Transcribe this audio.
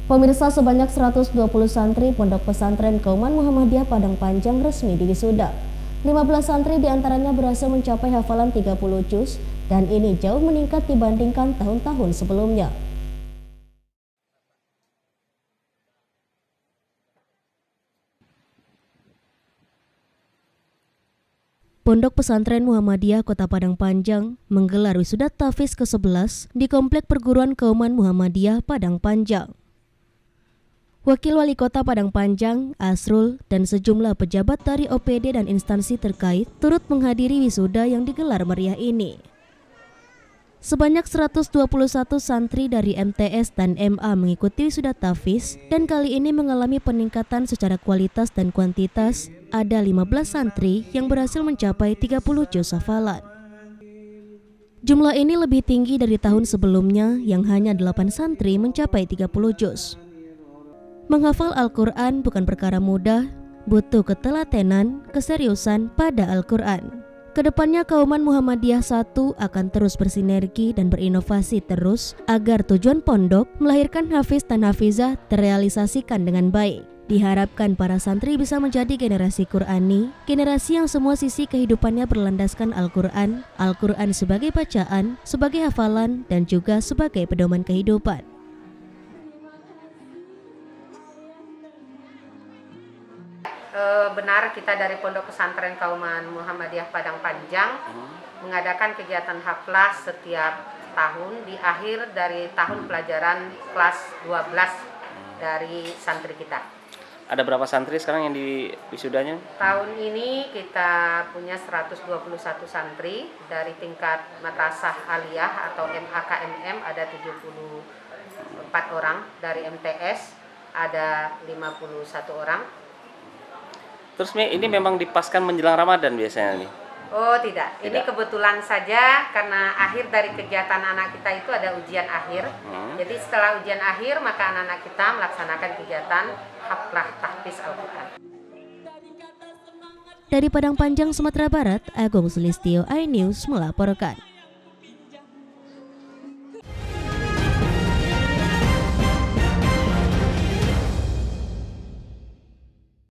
Pemirsa, sebanyak 120 santri Pondok Pesantren Kauman Muhammadiyah Padang Panjang resmi diwisuda. 15 santri diantaranya berhasil mencapai hafalan 30 juz dan ini jauh meningkat dibandingkan tahun-tahun sebelumnya. Pondok Pesantren Muhammadiyah Kota Padang Panjang menggelar wisuda tahfiz ke-11 di Komplek Perguruan Kauman Muhammadiyah Padang Panjang. Wakil Wali Kota Padang Panjang, Asrul, dan sejumlah pejabat dari OPD dan instansi terkait turut menghadiri wisuda yang digelar meriah ini. Sebanyak 121 santri dari MTS dan MA mengikuti wisuda tahfiz dan kali ini mengalami peningkatan secara kualitas dan kuantitas. Ada 15 santri yang berhasil mencapai 30 juz hafalan. Jumlah ini lebih tinggi dari tahun sebelumnya yang hanya 8 santri mencapai 30 juz. Menghafal Al-Quran bukan perkara mudah, butuh ketelatenan, keseriusan pada Al-Quran. Kedepannya Kauman Muhammadiyah 1 akan terus bersinergi dan berinovasi terus agar tujuan pondok melahirkan hafiz dan hafizah terrealisasikan dengan baik. Diharapkan para santri bisa menjadi generasi Qurani, generasi yang semua sisi kehidupannya berlandaskan Al-Quran, Al-Quran sebagai bacaan, sebagai hafalan, dan juga sebagai pedoman kehidupan. Benar kita dari Pondok Pesantren Kauman Muhammadiyah Padang Panjang mengadakan kegiatan haflah setiap tahun di akhir dari tahun pelajaran kelas 12 dari santri kita. Ada berapa santri sekarang yang di wisudanya? Tahun ini kita punya 121 santri dari tingkat madrasah aliyah atau MAKMM ada 74 orang, dari MTS ada 51 orang. Terus ini memang dipaskan menjelang Ramadan biasanya nih? Oh tidak, ini kebetulan saja karena akhir dari kegiatan anak kita itu ada ujian akhir. Jadi setelah ujian akhir maka anak-anak kita melaksanakan kegiatan haflah tahfiz Al-Quran. Dari Padang Panjang, Sumatera Barat, Agung Sulistyo, iNews melaporkan.